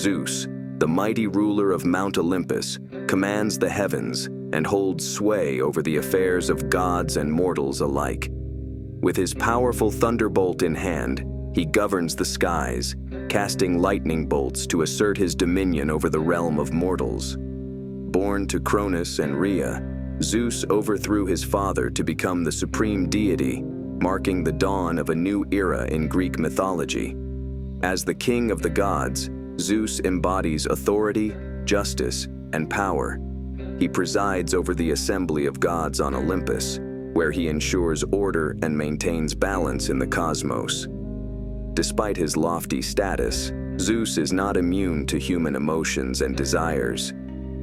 Zeus, the mighty ruler of Mount Olympus, commands the heavens and holds sway over the affairs of gods and mortals alike. With his powerful thunderbolt in hand, he governs the skies, casting lightning bolts to assert his dominion over the realm of mortals. Born to Cronus and Rhea, Zeus overthrew his father to become the supreme deity, marking the dawn of a new era in Greek mythology. As the king of the gods, Zeus embodies authority, justice, and power. He presides over the assembly of gods on Olympus, where he ensures order and maintains balance in the cosmos. Despite his lofty status, Zeus is not immune to human emotions and desires.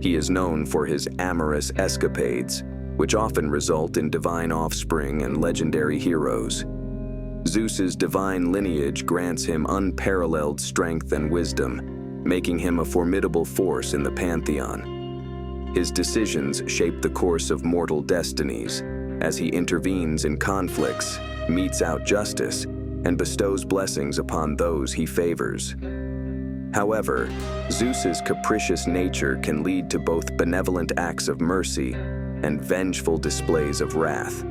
He is known for his amorous escapades, which often result in divine offspring and legendary heroes. Zeus's divine lineage grants him unparalleled strength and wisdom, making him a formidable force in the pantheon. His decisions shape the course of mortal destinies, as he intervenes in conflicts, metes out justice, and bestows blessings upon those he favors. However, Zeus's capricious nature can lead to both benevolent acts of mercy and vengeful displays of wrath.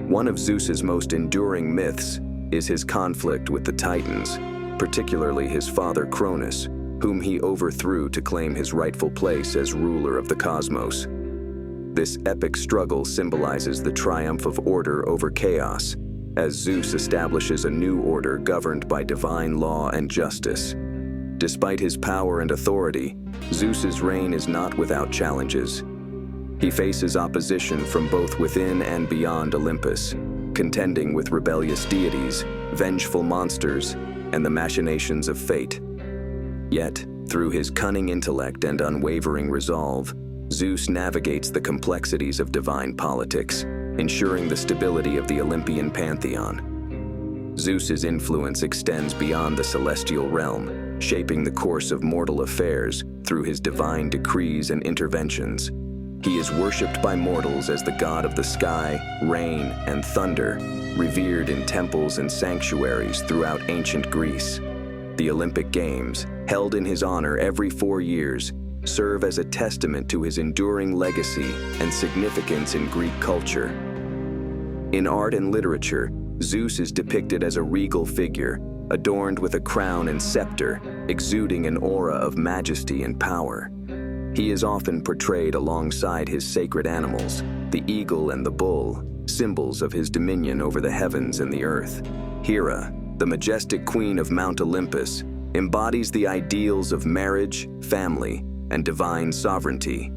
One of Zeus's most enduring myths is his conflict with the Titans, particularly his father Cronus, whom he overthrew to claim his rightful place as ruler of the cosmos. This epic struggle symbolizes the triumph of order over chaos, as Zeus establishes a new order governed by divine law and justice. Despite his power and authority, Zeus's reign is not without challenges. He faces opposition from both within and beyond Olympus, contending with rebellious deities, vengeful monsters, and the machinations of fate. Yet, through his cunning intellect and unwavering resolve, Zeus navigates the complexities of divine politics, ensuring the stability of the Olympian pantheon. Zeus's influence extends beyond the celestial realm, shaping the course of mortal affairs through his divine decrees and interventions. He is worshipped by mortals as the god of the sky, rain, and thunder, revered in temples and sanctuaries throughout ancient Greece. The Olympic Games, held in his honor every 4 years, serve as a testament to his enduring legacy and significance in Greek culture. In art and literature, Zeus is depicted as a regal figure, adorned with a crown and scepter, exuding an aura of majesty and power. He is often portrayed alongside his sacred animals, the eagle and the bull, symbols of his dominion over the heavens and the earth. Hera, the majestic queen of Mount Olympus, embodies the ideals of marriage, family, and divine sovereignty.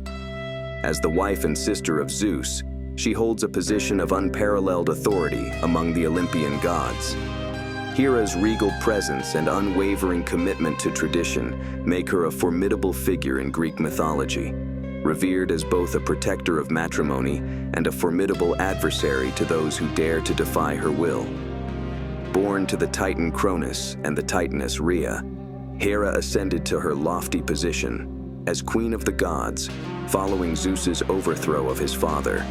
As the wife and sister of Zeus, she holds a position of unparalleled authority among the Olympian gods. Hera's regal presence and unwavering commitment to tradition make her a formidable figure in Greek mythology, revered as both a protector of matrimony and a formidable adversary to those who dare to defy her will. Born to the Titan Cronus and the Titaness Rhea, Hera ascended to her lofty position as queen of the gods, following Zeus's overthrow of his father.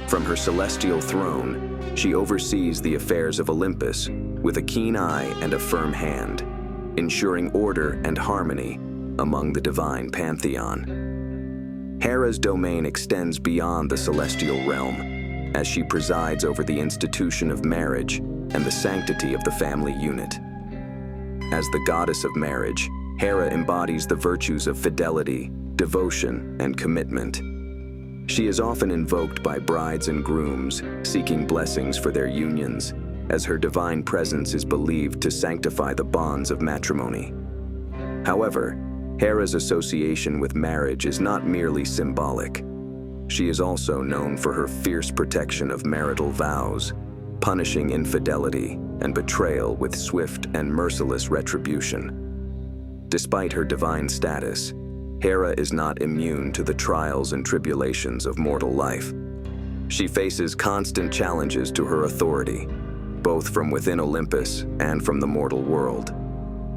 From her celestial throne, she oversees the affairs of Olympus with a keen eye and a firm hand, ensuring order and harmony among the divine pantheon. Hera's domain extends beyond the celestial realm, as she presides over the institution of marriage and the sanctity of the family unit. As the goddess of marriage, Hera embodies the virtues of fidelity, devotion, and commitment. She is often invoked by brides and grooms, seeking blessings for their unions, as her divine presence is believed to sanctify the bonds of matrimony. However, Hera's association with marriage is not merely symbolic. She is also known for her fierce protection of marital vows, punishing infidelity and betrayal with swift and merciless retribution. Despite her divine status, Hera is not immune to the trials and tribulations of mortal life. She faces constant challenges to her authority, both from within Olympus and from the mortal world.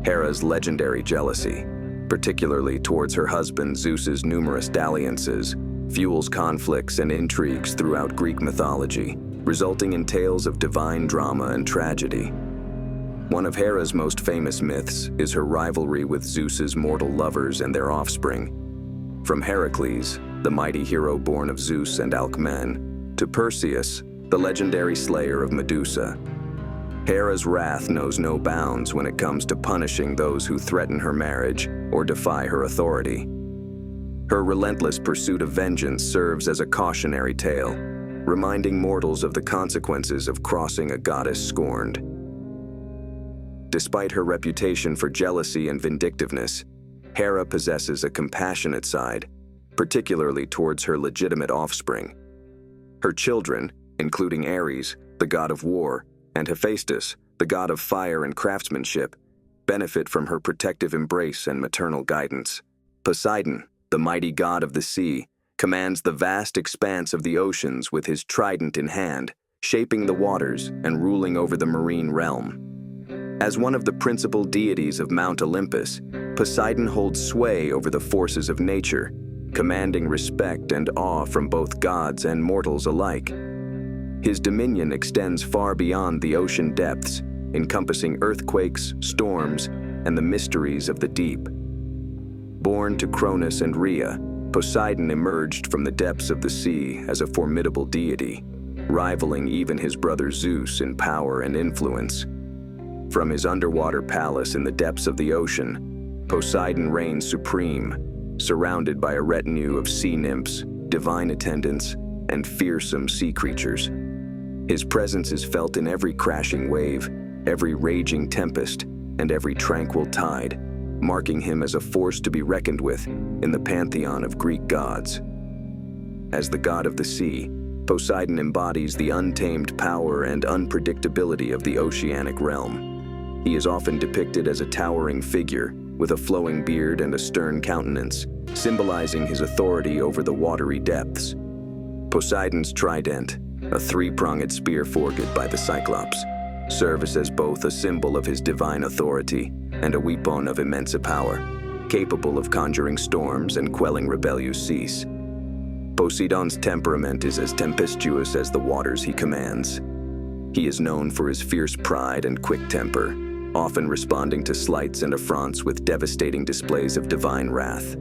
Hera's legendary jealousy, particularly towards her husband Zeus's numerous dalliances, fuels conflicts and intrigues throughout Greek mythology, resulting in tales of divine drama and tragedy. One of Hera's most famous myths is her rivalry with Zeus's mortal lovers and their offspring. From Heracles, the mighty hero born of Zeus and Alcman, to Perseus, the legendary slayer of Medusa. Hera's wrath knows no bounds when it comes to punishing those who threaten her marriage or defy her authority. Her relentless pursuit of vengeance serves as a cautionary tale, reminding mortals of the consequences of crossing a goddess scorned. Despite her reputation for jealousy and vindictiveness, Hera possesses a compassionate side, particularly towards her legitimate offspring. Her children, including Ares, the god of war, and Hephaestus, the god of fire and craftsmanship, benefit from her protective embrace and maternal guidance. Poseidon, the mighty god of the sea, commands the vast expanse of the oceans with his trident in hand, shaping the waters and ruling over the marine realm. As one of the principal deities of Mount Olympus, Poseidon holds sway over the forces of nature, commanding respect and awe from both gods and mortals alike. His dominion extends far beyond the ocean depths, encompassing earthquakes, storms, and the mysteries of the deep. Born to Cronus and Rhea, Poseidon emerged from the depths of the sea as a formidable deity, rivaling even his brother Zeus in power and influence. From his underwater palace in the depths of the ocean, Poseidon reigns supreme, surrounded by a retinue of sea nymphs, divine attendants, and fearsome sea creatures. His presence is felt in every crashing wave, every raging tempest, and every tranquil tide, marking him as a force to be reckoned with in the pantheon of Greek gods. As the god of the sea, Poseidon embodies the untamed power and unpredictability of the oceanic realm. He is often depicted as a towering figure with a flowing beard and a stern countenance, symbolizing his authority over the watery depths. Poseidon's trident, a three-pronged spear forged by the Cyclops, serves as both a symbol of his divine authority and a weapon of immense power, capable of conjuring storms and quelling rebellious seas. Poseidon's temperament is as tempestuous as the waters he commands. He is known for his fierce pride and quick temper, often responding to slights and affronts with devastating displays of divine wrath.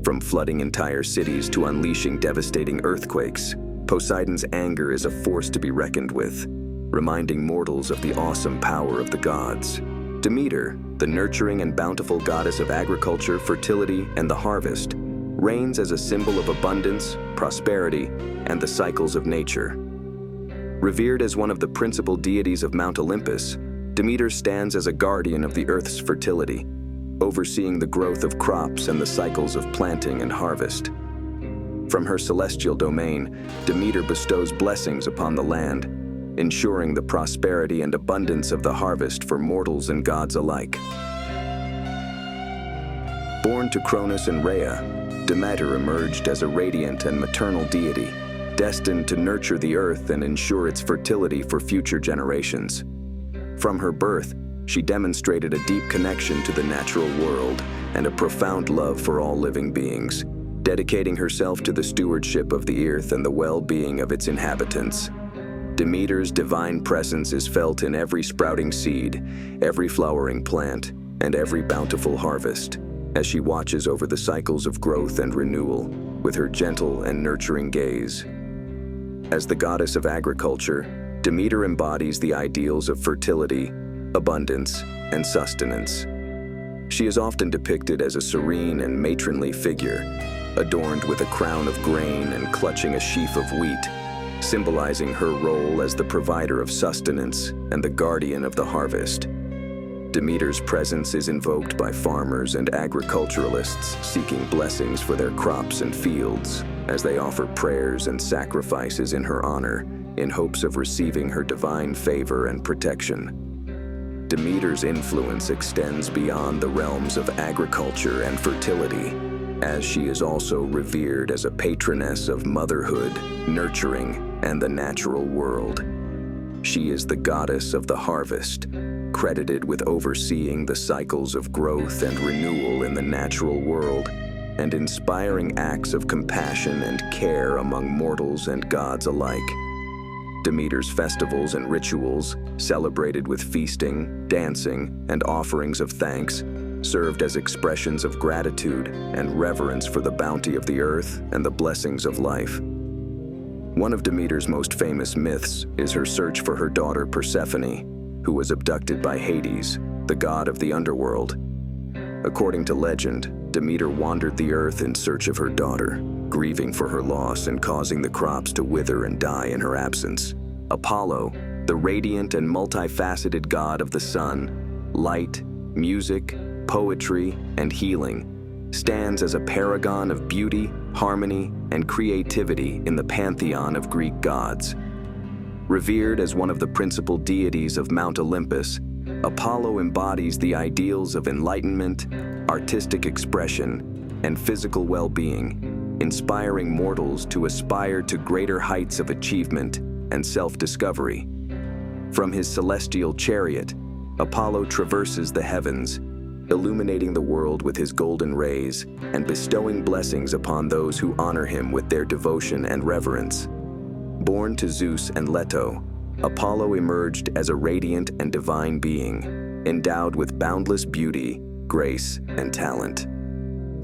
From flooding entire cities to unleashing devastating earthquakes, Poseidon's anger is a force to be reckoned with, reminding mortals of the awesome power of the gods. Demeter, the nurturing and bountiful goddess of agriculture, fertility, and the harvest, reigns as a symbol of abundance, prosperity, and the cycles of nature. Revered as one of the principal deities of Mount Olympus, Demeter stands as a guardian of the earth's fertility, overseeing the growth of crops and the cycles of planting and harvest. From her celestial domain, Demeter bestows blessings upon the land, ensuring the prosperity and abundance of the harvest for mortals and gods alike. Born to Cronus and Rhea, Demeter emerged as a radiant and maternal deity, destined to nurture the earth and ensure its fertility for future generations. From her birth, she demonstrated a deep connection to the natural world and a profound love for all living beings, dedicating herself to the stewardship of the earth and the well-being of its inhabitants. Demeter's divine presence is felt in every sprouting seed, every flowering plant, and every bountiful harvest, as she watches over the cycles of growth and renewal with her gentle and nurturing gaze. As the goddess of agriculture, Demeter embodies the ideals of fertility, abundance, and sustenance. She is often depicted as a serene and matronly figure, adorned with a crown of grain and clutching a sheaf of wheat, symbolizing her role as the provider of sustenance and the guardian of the harvest. Demeter's presence is invoked by farmers and agriculturalists seeking blessings for their crops and fields, as they offer prayers and sacrifices in her honor in hopes of receiving her divine favor and protection. Demeter's influence extends beyond the realms of agriculture and fertility, as she is also revered as a patroness of motherhood, nurturing, and the natural world. She is the goddess of the harvest, credited with overseeing the cycles of growth and renewal in the natural world, and inspiring acts of compassion and care among mortals and gods alike. Demeter's festivals and rituals, celebrated with feasting, dancing, and offerings of thanks, served as expressions of gratitude and reverence for the bounty of the earth and the blessings of life. One of Demeter's most famous myths is her search for her daughter Persephone, who was abducted by Hades, the god of the underworld. According to legend, Demeter wandered the earth in search of her daughter, grieving for her loss and causing the crops to wither and die in her absence. Apollo, the radiant and multifaceted god of the sun, light, music, poetry, and healing, stands as a paragon of beauty, harmony, and creativity in the pantheon of Greek gods. Revered as one of the principal deities of Mount Olympus, Apollo embodies the ideals of enlightenment, artistic expression, and physical well-being, inspiring mortals to aspire to greater heights of achievement and self-discovery. From his celestial chariot, Apollo traverses the heavens, illuminating the world with his golden rays and bestowing blessings upon those who honor him with their devotion and reverence. Born to Zeus and Leto, Apollo emerged as a radiant and divine being, endowed with boundless beauty, grace, and talent.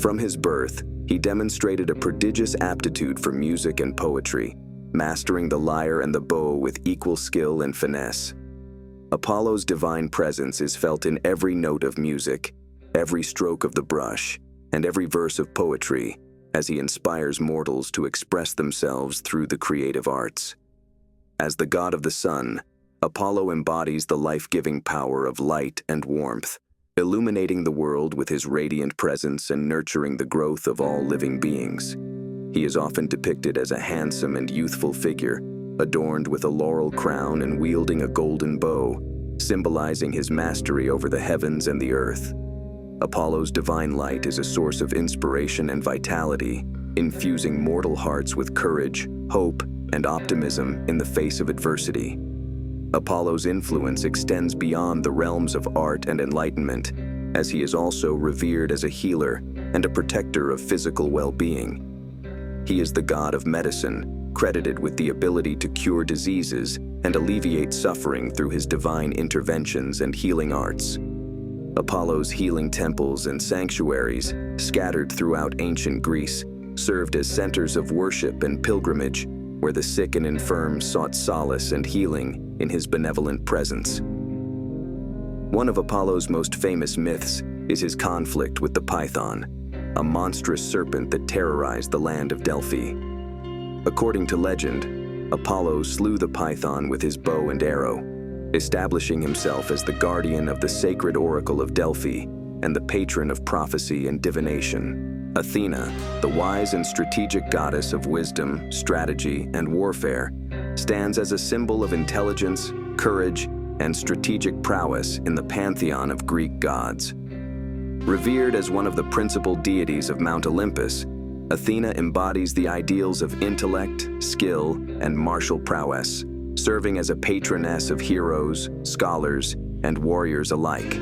From his birth, he demonstrated a prodigious aptitude for music and poetry, mastering the lyre and the bow with equal skill and finesse. Apollo's divine presence is felt in every note of music, every stroke of the brush, and every verse of poetry, as he inspires mortals to express themselves through the creative arts. As the god of the sun, Apollo embodies the life-giving power of light and warmth, illuminating the world with his radiant presence and nurturing the growth of all living beings. He is often depicted as a handsome and youthful figure, adorned with a laurel crown and wielding a golden bow, symbolizing his mastery over the heavens and the earth. Apollo's divine light is a source of inspiration and vitality, infusing mortal hearts with courage, hope, and optimism in the face of adversity. Apollo's influence extends beyond the realms of art and enlightenment, as he is also revered as a healer and a protector of physical well-being. He is the god of medicine, credited with the ability to cure diseases and alleviate suffering through his divine interventions and healing arts. Apollo's healing temples and sanctuaries, scattered throughout ancient Greece, served as centers of worship and pilgrimage, where the sick and infirm sought solace and healing in his benevolent presence. One of Apollo's most famous myths is his conflict with the Python, a monstrous serpent that terrorized the land of Delphi. According to legend, Apollo slew the Python with his bow and arrow, establishing himself as the guardian of the sacred oracle of Delphi and the patron of prophecy and divination. Athena, the wise and strategic goddess of wisdom, strategy, and warfare, stands as a symbol of intelligence, courage, and strategic prowess in the pantheon of Greek gods. Revered as one of the principal deities of Mount Olympus, Athena embodies the ideals of intellect, skill, and martial prowess, serving as a patroness of heroes, scholars, and warriors alike.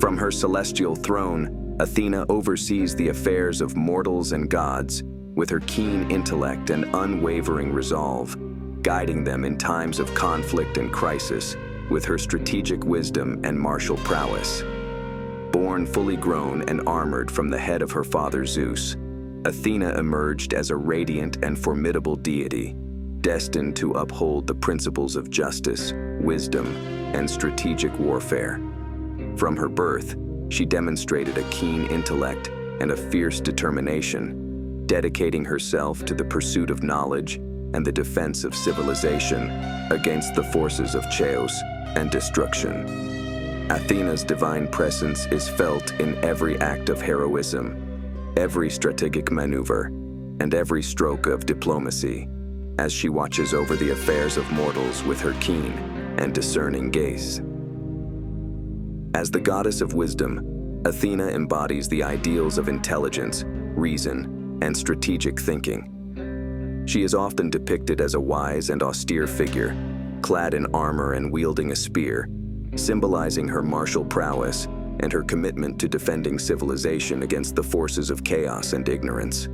From her celestial throne, Athena oversees the affairs of mortals and gods with her keen intellect and unwavering resolve, guiding them in times of conflict and crisis with her strategic wisdom and martial prowess. Born fully grown and armored from the head of her father Zeus, Athena emerged as a radiant and formidable deity, destined to uphold the principles of justice, wisdom, and strategic warfare. From her birth, she demonstrated a keen intellect and a fierce determination, dedicating herself to the pursuit of knowledge and the defense of civilization against the forces of chaos and destruction. Athena's divine presence is felt in every act of heroism, every strategic maneuver, and every stroke of diplomacy, as she watches over the affairs of mortals with her keen and discerning gaze. As the goddess of wisdom, Athena embodies the ideals of intelligence, reason, and strategic thinking. She is often depicted as a wise and austere figure, clad in armor and wielding a spear, symbolizing her martial prowess and her commitment to defending civilization against the forces of chaos and ignorance.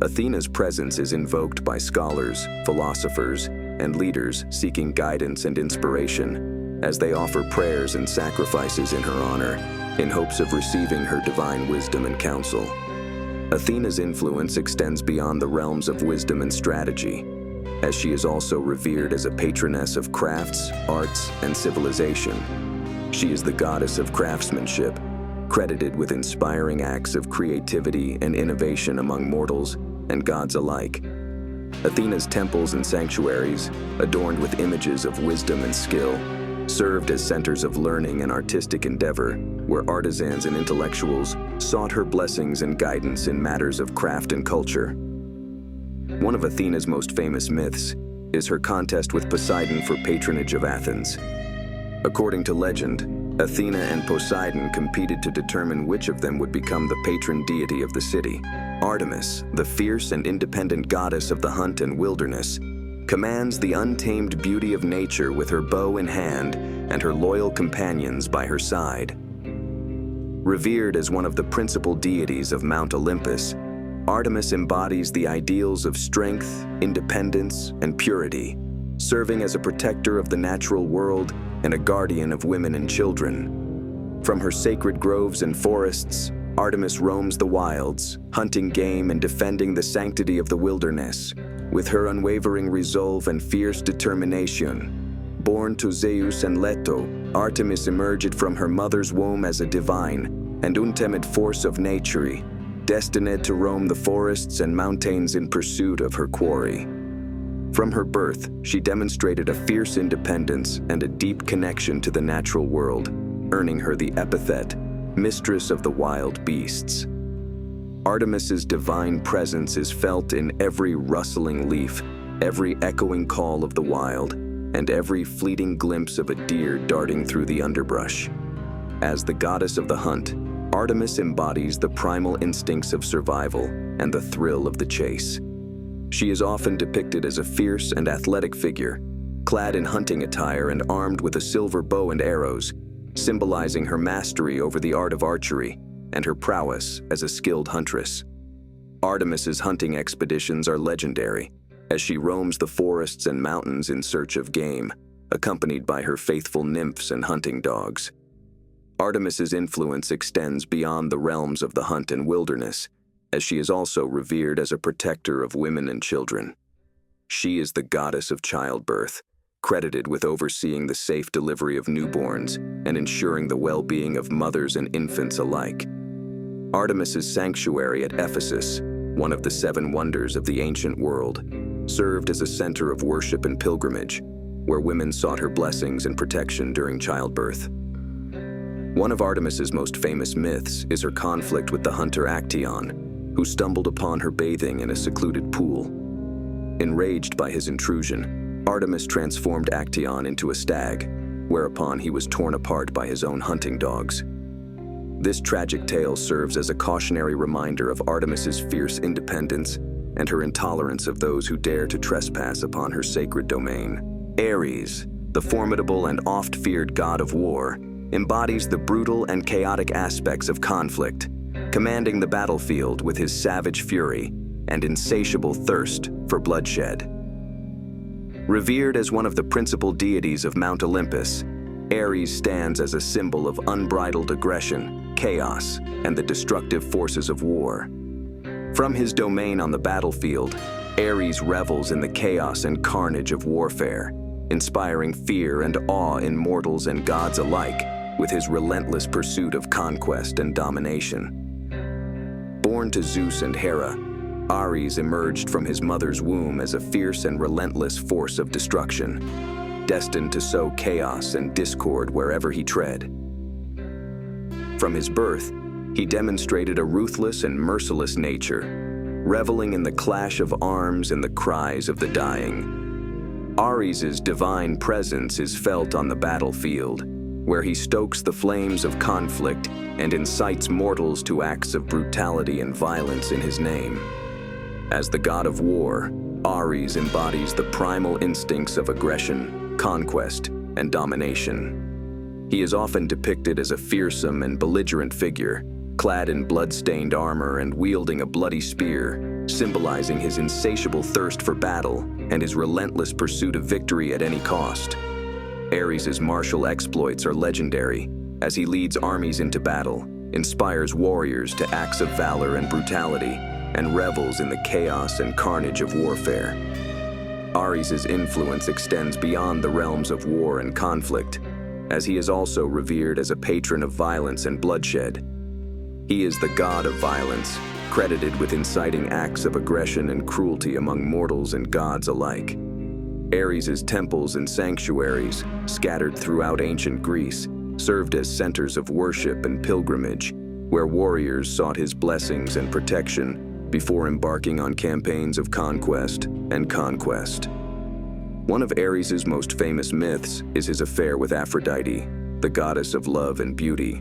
Athena's presence is invoked by scholars, philosophers, and leaders seeking guidance and inspiration, as they offer prayers and sacrifices in her honor, in hopes of receiving her divine wisdom and counsel. Athena's influence extends beyond the realms of wisdom and strategy, as she is also revered as a patroness of crafts, arts, and civilization. She is the goddess of craftsmanship, credited with inspiring acts of creativity and innovation among mortals and gods alike. Athena's temples and sanctuaries, adorned with images of wisdom and skill, served as centers of learning and artistic endeavor, where artisans and intellectuals sought her blessings and guidance in matters of craft and culture. One of Athena's most famous myths is her contest with Poseidon for patronage of Athens. According to legend, Athena and Poseidon competed to determine which of them would become the patron deity of the city. Artemis, the fierce and independent goddess of the hunt and wilderness, commands the untamed beauty of nature with her bow in hand and her loyal companions by her side. Revered as one of the principal deities of Mount Olympus, Artemis embodies the ideals of strength, independence, and purity, serving as a protector of the natural world and a guardian of women and children. From her sacred groves and forests, Artemis roams the wilds, hunting game and defending the sanctity of the wilderness. With her unwavering resolve and fierce determination, born to Zeus and Leto, Artemis emerged from her mother's womb as a divine and untamed force of nature, destined to roam the forests and mountains in pursuit of her quarry. From her birth, she demonstrated a fierce independence and a deep connection to the natural world, earning her the epithet, Mistress of the Wild Beasts. Artemis's divine presence is felt in every rustling leaf, every echoing call of the wild, and every fleeting glimpse of a deer darting through the underbrush. As the goddess of the hunt, Artemis embodies the primal instincts of survival and the thrill of the chase. She is often depicted as a fierce and athletic figure, clad in hunting attire and armed with a silver bow and arrows, symbolizing her mastery over the art of archery and her prowess as a skilled huntress. Artemis's hunting expeditions are legendary, as she roams the forests and mountains in search of game, accompanied by her faithful nymphs and hunting dogs. Artemis's influence extends beyond the realms of the hunt and wilderness, as she is also revered as a protector of women and children. She is the goddess of childbirth, credited with overseeing the safe delivery of newborns and ensuring the well-being of mothers and infants alike. Artemis's sanctuary at Ephesus, one of the 7 wonders of the ancient world, served as a center of worship and pilgrimage, where women sought her blessings and protection during childbirth. One of Artemis's most famous myths is her conflict with the hunter Actaeon, who stumbled upon her bathing in a secluded pool. Enraged by his intrusion, Artemis transformed Actaeon into a stag, whereupon he was torn apart by his own hunting dogs. This tragic tale serves as a cautionary reminder of Artemis's fierce independence and her intolerance of those who dare to trespass upon her sacred domain. Ares, the formidable and oft-feared god of war, embodies the brutal and chaotic aspects of conflict, commanding the battlefield with his savage fury and insatiable thirst for bloodshed. Revered as one of the principal deities of Mount Olympus, Ares stands as a symbol of unbridled aggression, chaos, and the destructive forces of war. From his domain on the battlefield, Ares revels in the chaos and carnage of warfare, inspiring fear and awe in mortals and gods alike with his relentless pursuit of conquest and domination. Born to Zeus and Hera, Ares emerged from his mother's womb as a fierce and relentless force of destruction, destined to sow chaos and discord wherever he tread. From his birth, he demonstrated a ruthless and merciless nature, reveling in the clash of arms and the cries of the dying. Ares's divine presence is felt on the battlefield, where he stokes the flames of conflict and incites mortals to acts of brutality and violence in his name. As the god of war, Ares embodies the primal instincts of aggression, conquest, and domination. He is often depicted as a fearsome and belligerent figure, clad in blood-stained armor and wielding a bloody spear, symbolizing his insatiable thirst for battle and his relentless pursuit of victory at any cost. Ares' martial exploits are legendary as he leads armies into battle, inspires warriors to acts of valor and brutality, and revels in the chaos and carnage of warfare. Ares' influence extends beyond the realms of war and conflict, as he is also revered as a patron of violence and bloodshed. He is the god of violence, credited with inciting acts of aggression and cruelty among mortals and gods alike. Ares' temples and sanctuaries, scattered throughout ancient Greece, served as centers of worship and pilgrimage, where warriors sought his blessings and protection before embarking on campaigns of conquest and conquest. One of Ares' most famous myths is his affair with Aphrodite, the goddess of love and beauty,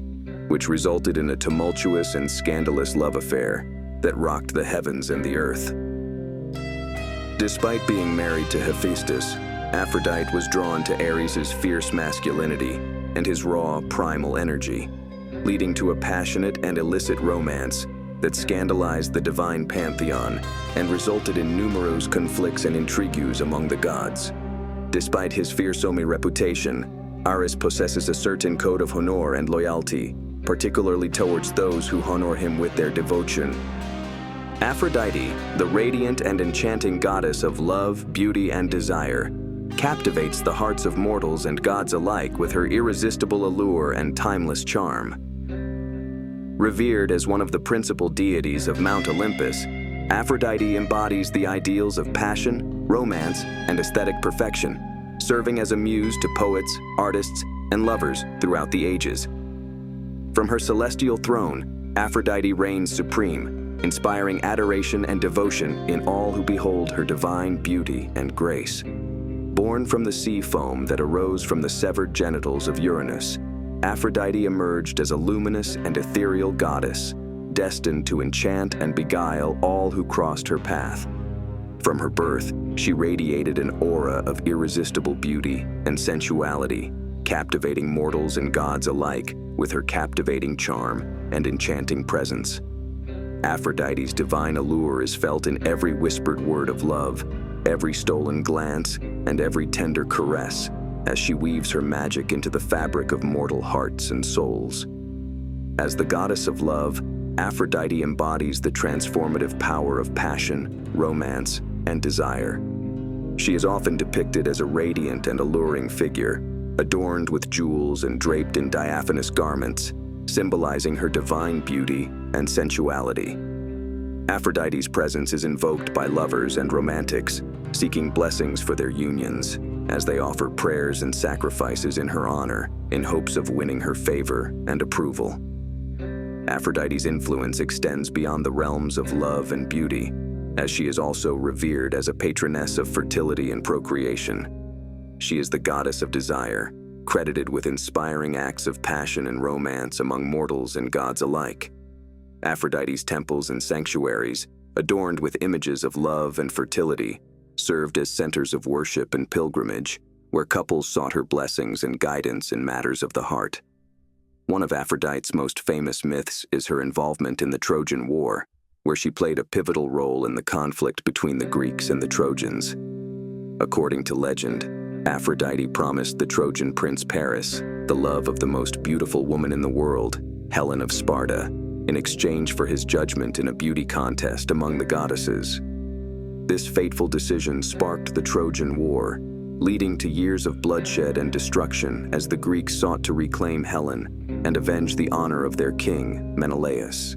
which resulted in a tumultuous and scandalous love affair that rocked the heavens and the earth. Despite being married to Hephaestus, Aphrodite was drawn to Ares' fierce masculinity and his raw, primal energy, leading to a passionate and illicit romance that scandalized the divine pantheon and resulted in numerous conflicts and intrigues among the gods. Despite his fearsome reputation, Ares possesses a certain code of honor and loyalty, particularly towards those who honor him with their devotion. Aphrodite, the radiant and enchanting goddess of love, beauty, and desire, captivates the hearts of mortals and gods alike with her irresistible allure and timeless charm. Revered as one of the principal deities of Mount Olympus, Aphrodite embodies the ideals of passion, romance, and aesthetic perfection, serving as a muse to poets, artists, and lovers throughout the ages. From her celestial throne, Aphrodite reigns supreme, inspiring adoration and devotion in all who behold her divine beauty and grace. Born from the sea foam that arose from the severed genitals of Uranus, Aphrodite emerged as a luminous and ethereal goddess, destined to enchant and beguile all who crossed her path. From her birth, she radiated an aura of irresistible beauty and sensuality, captivating mortals and gods alike with her captivating charm and enchanting presence. Aphrodite's divine allure is felt in every whispered word of love, every stolen glance, and every tender caress, as she weaves her magic into the fabric of mortal hearts and souls. As the goddess of love, Aphrodite embodies the transformative power of passion, romance, and desire. She is often depicted as a radiant and alluring figure, adorned with jewels and draped in diaphanous garments, symbolizing her divine beauty and sensuality. Aphrodite's presence is invoked by lovers and romantics, seeking blessings for their unions, as they offer prayers and sacrifices in her honor in hopes of winning her favor and approval. Aphrodite's influence extends beyond the realms of love and beauty, as she is also revered as a patroness of fertility and procreation. She is the goddess of desire, credited with inspiring acts of passion and romance among mortals and gods alike. Aphrodite's temples and sanctuaries, adorned with images of love and fertility, served as centers of worship and pilgrimage, where couples sought her blessings and guidance in matters of the heart. One of Aphrodite's most famous myths is her involvement in the Trojan War, where she played a pivotal role in the conflict between the Greeks and the Trojans. According to legend, Aphrodite promised the Trojan prince Paris the love of the most beautiful woman in the world, Helen of Sparta, in exchange for his judgment in a beauty contest among the goddesses. This fateful decision sparked the Trojan War, leading to years of bloodshed and destruction as the Greeks sought to reclaim Helen and avenge the honor of their king, Menelaus.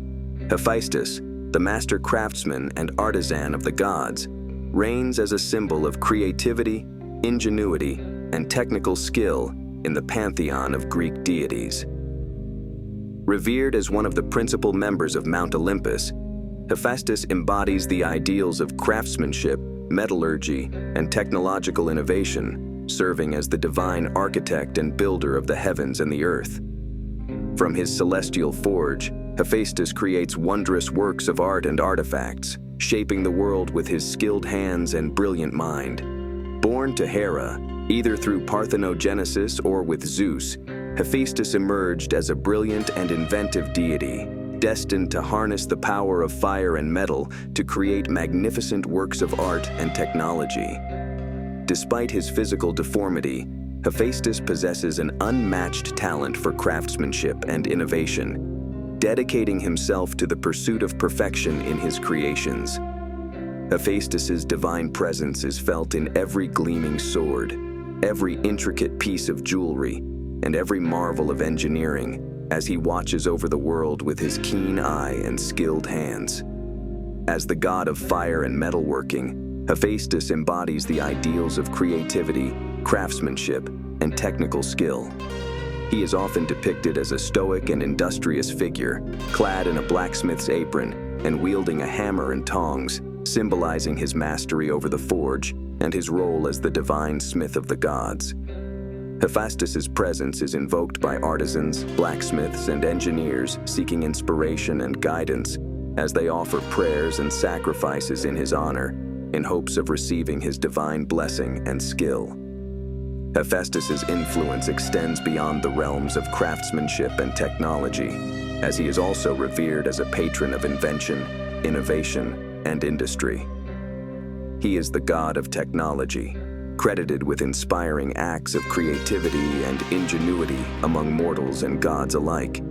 Hephaestus, the master craftsman and artisan of the gods, reigns as a symbol of creativity, ingenuity, and technical skill in the pantheon of Greek deities. Revered as one of the principal members of Mount Olympus, Hephaestus embodies the ideals of craftsmanship, metallurgy, and technological innovation, serving as the divine architect and builder of the heavens and the earth. From his celestial forge, Hephaestus creates wondrous works of art and artifacts, shaping the world with his skilled hands and brilliant mind. Born to Hera, either through parthenogenesis or with Zeus, Hephaestus emerged as a brilliant and inventive deity, destined to harness the power of fire and metal to create magnificent works of art and technology. Despite his physical deformity, Hephaestus possesses an unmatched talent for craftsmanship and innovation, dedicating himself to the pursuit of perfection in his creations. Hephaestus's divine presence is felt in every gleaming sword, every intricate piece of jewelry, and every marvel of engineering, as he watches over the world with his keen eye and skilled hands. As the god of fire and metalworking, Hephaestus embodies the ideals of creativity, craftsmanship, and technical skill. He is often depicted as a stoic and industrious figure, clad in a blacksmith's apron and wielding a hammer and tongs, symbolizing his mastery over the forge and his role as the divine smith of the gods. Hephaestus's presence is invoked by artisans, blacksmiths, and engineers seeking inspiration and guidance as they offer prayers and sacrifices in his honor in hopes of receiving his divine blessing and skill. Hephaestus's influence extends beyond the realms of craftsmanship and technology, as he is also revered as a patron of invention, innovation, and industry. He is the god of technology, credited with inspiring acts of creativity and ingenuity among mortals and gods alike.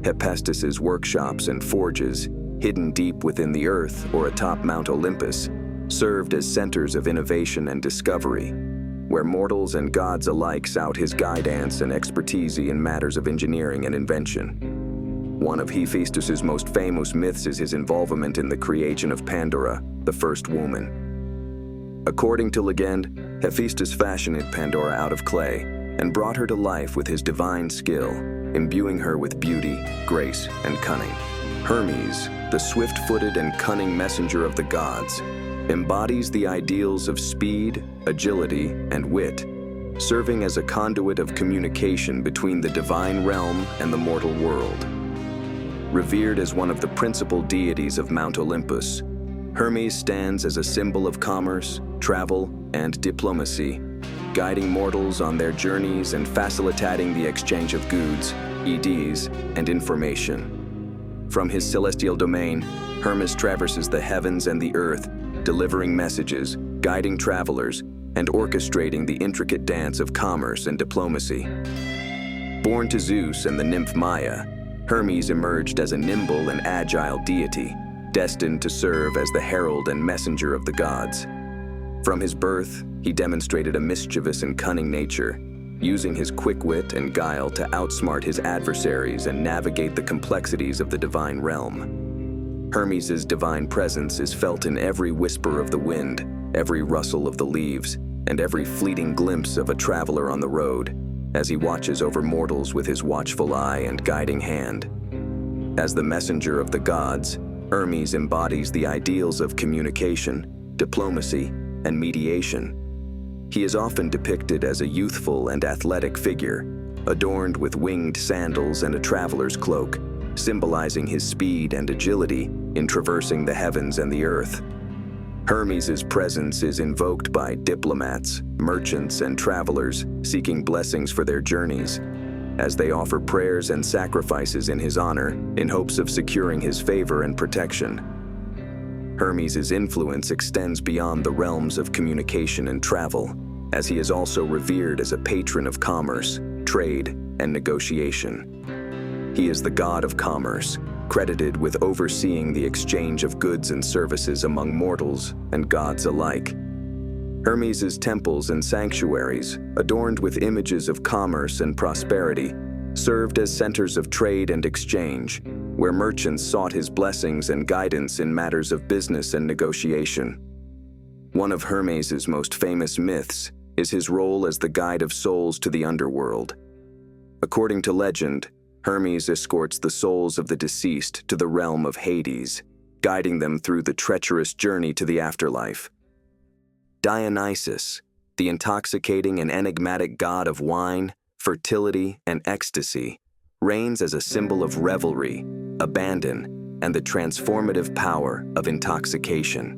Hephaestus's workshops and forges, hidden deep within the earth or atop Mount Olympus, served as centers of innovation and discovery, where mortals and gods alike sought his guidance and expertise in matters of engineering and invention. One of Hephaestus's most famous myths is his involvement in the creation of Pandora, the first woman. According to legend, Hephaestus fashioned Pandora out of clay and brought her to life with his divine skill, imbuing her with beauty, grace, and cunning. Hermes, the swift-footed and cunning messenger of the gods, embodies the ideals of speed, agility, and wit, serving as a conduit of communication between the divine realm and the mortal world. Revered as one of the principal deities of Mount Olympus, Hermes stands as a symbol of commerce, travel, and diplomacy, guiding mortals on their journeys and facilitating the exchange of goods, EDs, and information. From his celestial domain, Hermes traverses the heavens and the earth, delivering messages, guiding travelers, and orchestrating the intricate dance of commerce and diplomacy. Born to Zeus and the nymph Maia, Hermes emerged as a nimble and agile deity, destined to serve as the herald and messenger of the gods. From his birth, he demonstrated a mischievous and cunning nature, using his quick wit and guile to outsmart his adversaries and navigate the complexities of the divine realm. Hermes's divine presence is felt in every whisper of the wind, every rustle of the leaves, and every fleeting glimpse of a traveler on the road, as he watches over mortals with his watchful eye and guiding hand. As the messenger of the gods, Hermes embodies the ideals of communication, diplomacy, and mediation. He is often depicted as a youthful and athletic figure, adorned with winged sandals and a traveler's cloak, symbolizing his speed and agility in traversing the heavens and the earth. Hermes's presence is invoked by diplomats, merchants, and travelers seeking blessings for their journeys, as they offer prayers and sacrifices in his honor in hopes of securing his favor and protection. Hermes's influence extends beyond the realms of communication and travel, as he is also revered as a patron of commerce, trade, and negotiation. He is the god of commerce, credited with overseeing the exchange of goods and services among mortals and gods alike. Hermes's temples and sanctuaries, adorned with images of commerce and prosperity, served as centers of trade and exchange, where merchants sought his blessings and guidance in matters of business and negotiation. One of Hermes's most famous myths is his role as the guide of souls to the underworld. According to legend, Hermes escorts the souls of the deceased to the realm of Hades, guiding them through the treacherous journey to the afterlife. Dionysus, the intoxicating and enigmatic god of wine, fertility, and ecstasy, reigns as a symbol of revelry, abandon, and the transformative power of intoxication.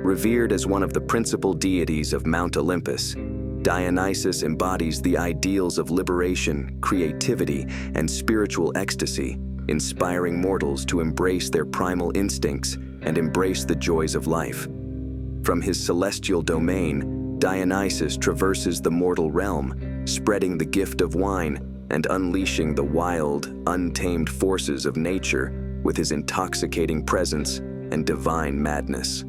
Revered as one of the principal deities of Mount Olympus, Dionysus embodies the ideals of liberation, creativity, and spiritual ecstasy, inspiring mortals to embrace their primal instincts and embrace the joys of life. From his celestial domain, Dionysus traverses the mortal realm, spreading the gift of wine and unleashing the wild, untamed forces of nature with his intoxicating presence and divine madness.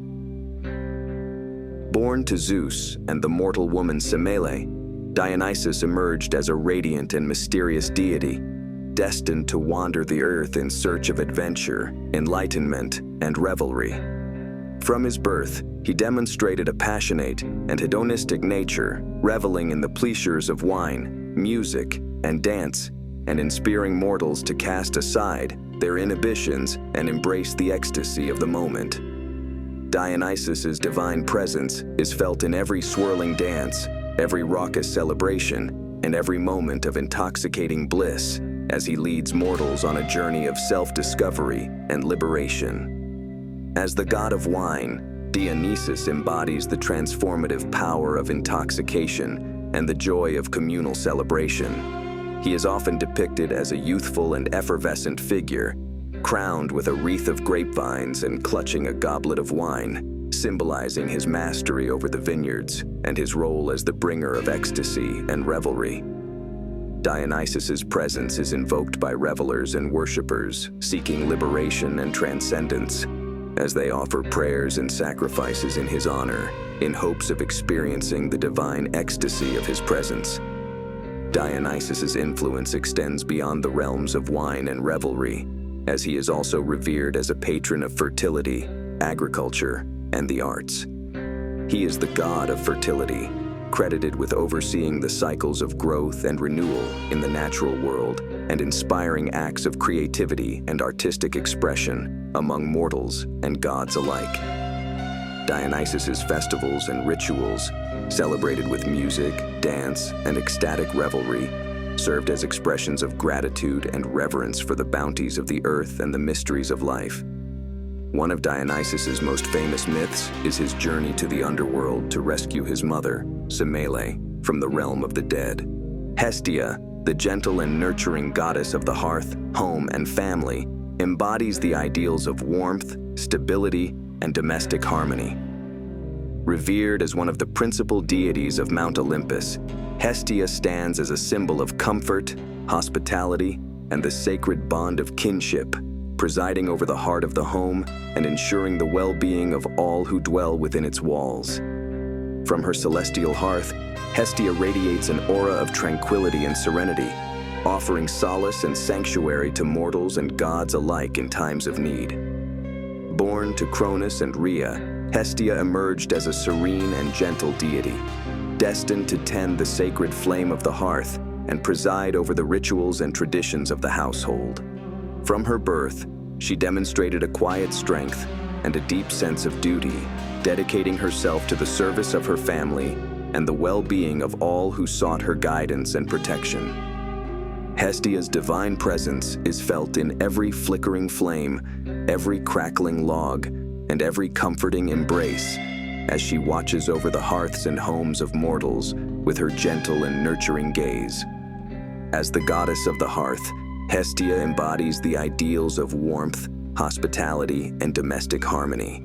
Born to Zeus and the mortal woman Semele, Dionysus emerged as a radiant and mysterious deity, destined to wander the earth in search of adventure, enlightenment, and revelry. From his birth, he demonstrated a passionate and hedonistic nature, reveling in the pleasures of wine, music, and dance, and inspiring mortals to cast aside their inhibitions and embrace the ecstasy of the moment. Dionysus's divine presence is felt in every swirling dance, every raucous celebration, and every moment of intoxicating bliss as he leads mortals on a journey of self-discovery and liberation. As the god of wine, Dionysus embodies the transformative power of intoxication and the joy of communal celebration. He is often depicted as a youthful and effervescent figure, crowned with a wreath of grapevines and clutching a goblet of wine, symbolizing his mastery over the vineyards and his role as the bringer of ecstasy and revelry. Dionysus's presence is invoked by revelers and worshippers seeking liberation and transcendence, as they offer prayers and sacrifices in his honor, in hopes of experiencing the divine ecstasy of his presence. Dionysus's influence extends beyond the realms of wine and revelry, as he is also revered as a patron of fertility, agriculture, and the arts. He is the god of fertility, credited with overseeing the cycles of growth and renewal in the natural world and inspiring acts of creativity and artistic expression among mortals and gods alike. Dionysus's festivals and rituals, celebrated with music, dance, and ecstatic revelry, served as expressions of gratitude and reverence for the bounties of the earth and the mysteries of life. One of Dionysus's most famous myths is his journey to the underworld to rescue his mother, Semele, from the realm of the dead. Hestia, the gentle and nurturing goddess of the hearth, home, and family, embodies the ideals of warmth, stability, and domestic harmony. Revered as one of the principal deities of Mount Olympus, Hestia stands as a symbol of comfort, hospitality, and the sacred bond of kinship, presiding over the heart of the home and ensuring the well-being of all who dwell within its walls. From her celestial hearth, Hestia radiates an aura of tranquility and serenity, offering solace and sanctuary to mortals and gods alike in times of need. Born to Cronus and Rhea, Hestia emerged as a serene and gentle deity, destined to tend the sacred flame of the hearth and preside over the rituals and traditions of the household. From her birth, she demonstrated a quiet strength and a deep sense of duty, dedicating herself to the service of her family and the well-being of all who sought her guidance and protection. Hestia's divine presence is felt in every flickering flame, every crackling log, and every comforting embrace, as she watches over the hearths and homes of mortals with her gentle and nurturing gaze. As the goddess of the hearth, Hestia embodies the ideals of warmth, hospitality, and domestic harmony.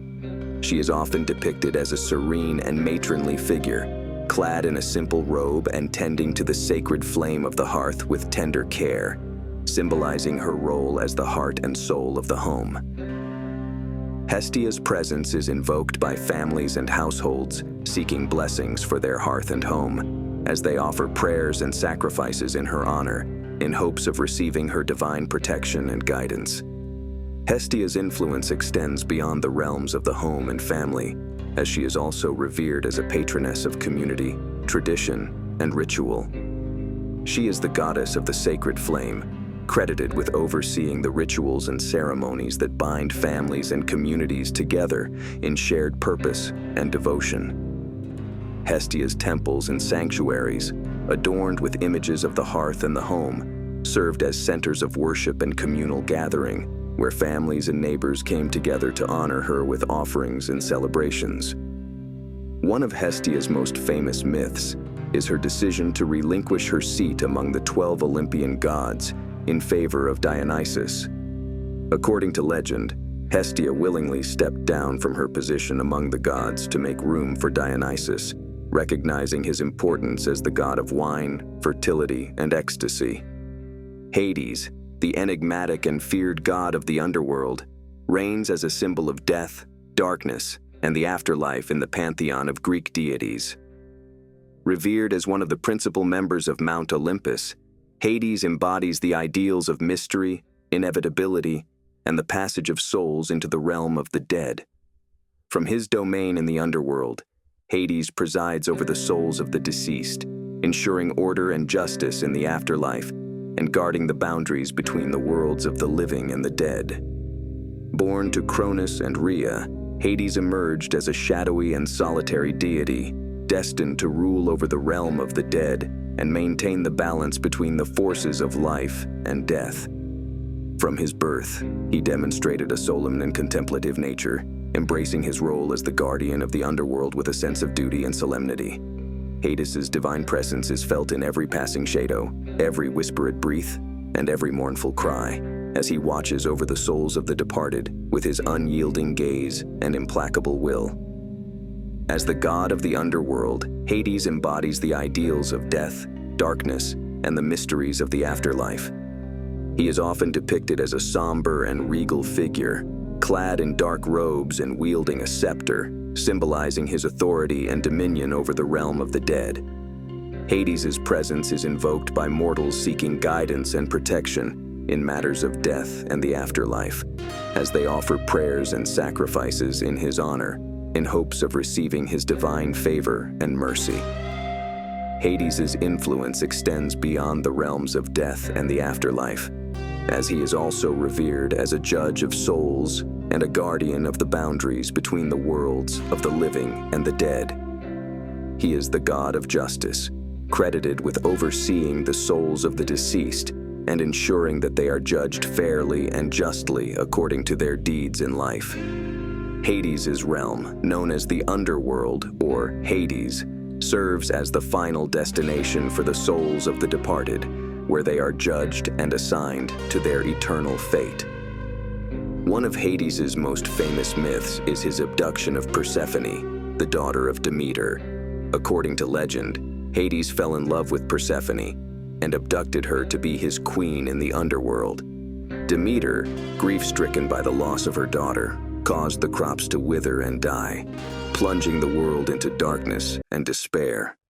She is often depicted as a serene and matronly figure, clad in a simple robe and tending to the sacred flame of the hearth with tender care, symbolizing her role as the heart and soul of the home. Hestia's presence is invoked by families and households seeking blessings for their hearth and home, as they offer prayers and sacrifices in her honor, in hopes of receiving her divine protection and guidance. Hestia's influence extends beyond the realms of the home and family, as she is also revered as a patroness of community, tradition, and ritual. She is the goddess of the sacred flame, credited with overseeing the rituals and ceremonies that bind families and communities together in shared purpose and devotion. Hestia's temples and sanctuaries, adorned with images of the hearth and the home, served as centers of worship and communal gathering, where families and neighbors came together to honor her with offerings and celebrations. One of Hestia's most famous myths is her decision to relinquish her seat among the 12 Olympian gods in favor of Dionysus, According to legend, Hestia willingly stepped down from her position among the gods to make room for Dionysus, recognizing his importance as the god of wine, fertility, and ecstasy. Hades, the enigmatic and feared god of the underworld, reigns as a symbol of death, darkness, and the afterlife in the pantheon of Greek deities. Revered as one of the principal members of Mount Olympus, Hades embodies the ideals of mystery, inevitability, and the passage of souls into the realm of the dead. From his domain in the underworld, Hades presides over the souls of the deceased, ensuring order and justice in the afterlife and guarding the boundaries between the worlds of the living and the dead. Born to Cronus and Rhea, Hades emerged as a shadowy and solitary deity, destined to rule over the realm of the dead and maintain the balance between the forces of life and death. From his birth, he demonstrated a solemn and contemplative nature, embracing his role as the guardian of the underworld with a sense of duty and solemnity. Hades's divine presence is felt in every passing shadow, every whispered breath, and every mournful cry, as he watches over the souls of the departed with his unyielding gaze and implacable will. As the god of the underworld, Hades embodies the ideals of death, darkness, and the mysteries of the afterlife. He is often depicted as a somber and regal figure, clad in dark robes and wielding a scepter, symbolizing his authority and dominion over the realm of the dead. Hades's presence is invoked by mortals seeking guidance and protection in matters of death and the afterlife, as they offer prayers and sacrifices in his honor, in hopes of receiving his divine favor and mercy. Hades's influence extends beyond the realms of death and the afterlife, as he is also revered as a judge of souls and a guardian of the boundaries between the worlds of the living and the dead. He is the god of justice, credited with overseeing the souls of the deceased and ensuring that they are judged fairly and justly according to their deeds in life. Hades's realm, known as the underworld or Hades, serves as the final destination for the souls of the departed, where they are judged and assigned to their eternal fate. One of Hades's most famous myths is his abduction of Persephone, the daughter of Demeter. According to legend, Hades fell in love with Persephone and abducted her to be his queen in the underworld. Demeter, grief-stricken by the loss of her daughter, caused the crops to wither and die, plunging the world into darkness and despair.